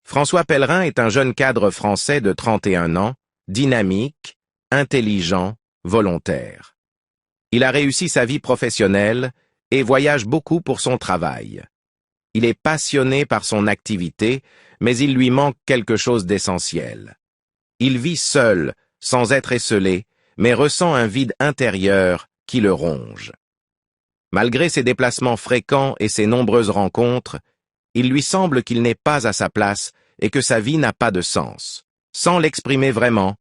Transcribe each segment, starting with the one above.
François Pellerin est un jeune cadre français de 31 ans, dynamique, intelligent, volontaire. Il a réussi sa vie professionnelle et voyage beaucoup pour son travail. Il est passionné par son activité, mais il lui manque quelque chose d'essentiel. Il vit seul, sans être esseulé, mais ressent un vide intérieur qui le ronge. Malgré ses déplacements fréquents et ses nombreuses rencontres, il lui semble qu'il n'est pas à sa place et que sa vie n'a pas de sens. Sans l'exprimer vraiment,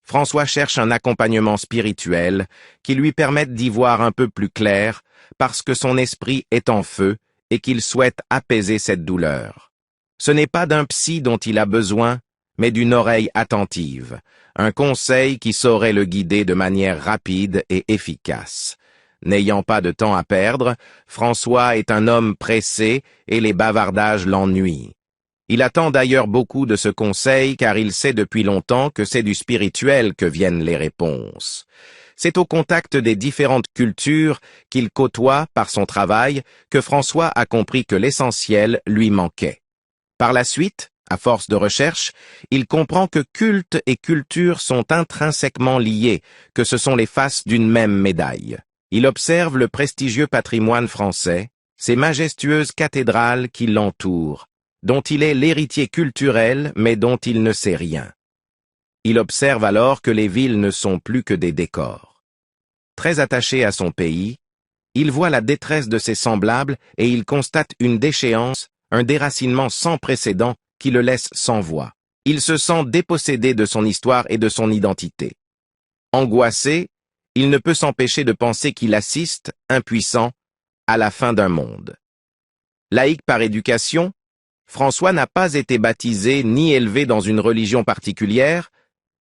François cherche un accompagnement spirituel qui lui permette d'y voir un peu plus clair parce que son esprit est en feu et qu'il souhaite apaiser cette douleur. Ce n'est pas d'un psy dont il a besoin, mais d'une oreille attentive, un conseil qui saurait le guider de manière rapide et efficace. N'ayant pas de temps à perdre, François est un homme pressé et les bavardages l'ennuient. Il attend d'ailleurs beaucoup de ce conseil car il sait depuis longtemps que c'est du spirituel que viennent les réponses. C'est au contact des différentes cultures qu'il côtoie par son travail que François a compris que l'essentiel lui manquait. Par la suite, à force de recherche, il comprend que culte et culture sont intrinsèquement liés, que ce sont les faces d'une même médaille. Il observe le prestigieux patrimoine français, ces majestueuses cathédrales qui l'entourent, dont il est l'héritier culturel mais dont il ne sait rien. Il observe alors que les villes ne sont plus que des décors. Très attaché à son pays, il voit la détresse de ses semblables et il constate une déchéance, un déracinement sans précédent qui le laisse sans voix. Il se sent dépossédé de son histoire et de son identité. Angoissé, il ne peut s'empêcher de penser qu'il assiste, impuissant, à la fin d'un monde. Laïque par éducation, François n'a pas été baptisé ni élevé dans une religion particulière,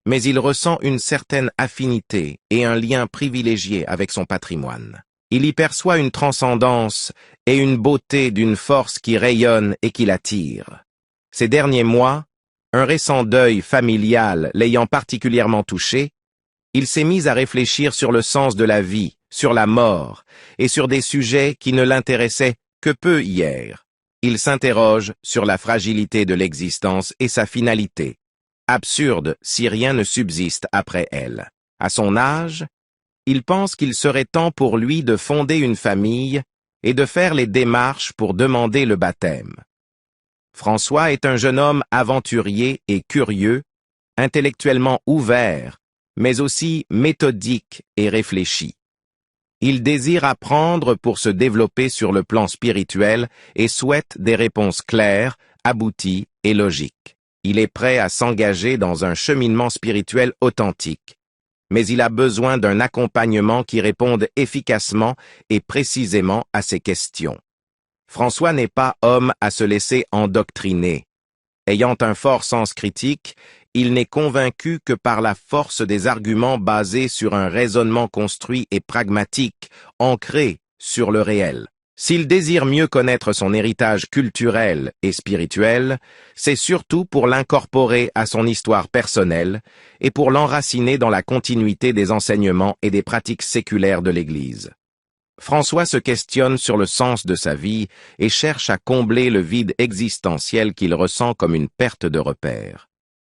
mais il ressent une certaine affinité et un lien privilégié avec son patrimoine. Il y perçoit une transcendance et une beauté d'une force qui rayonne et qui l'attire. Ces derniers mois, un récent deuil familial l'ayant particulièrement touché, il s'est mis à réfléchir sur le sens de la vie, sur la mort, et sur des sujets qui ne l'intéressaient que peu hier. Il s'interroge sur la fragilité de l'existence et sa finalité. Absurde si rien ne subsiste après elle. À son âge, il pense qu'il serait temps pour lui de fonder une famille et de faire les démarches pour demander le baptême. François est un jeune homme aventurier et curieux, intellectuellement ouvert, mais aussi méthodique et réfléchi. Il désire apprendre pour se développer sur le plan spirituel et souhaite des réponses claires, abouties et logiques. Il est prêt à s'engager dans un cheminement spirituel authentique, mais il a besoin d'un accompagnement qui réponde efficacement et précisément à ses questions. François n'est pas homme à se laisser endoctriner. Ayant un fort sens critique, il n'est convaincu que par la force des arguments basés sur un raisonnement construit et pragmatique, ancré sur le réel. S'il désire mieux connaître son héritage culturel et spirituel, c'est surtout pour l'incorporer à son histoire personnelle et pour l'enraciner dans la continuité des enseignements et des pratiques séculaires de l'Église. François se questionne sur le sens de sa vie et cherche à combler le vide existentiel qu'il ressent comme une perte de repère.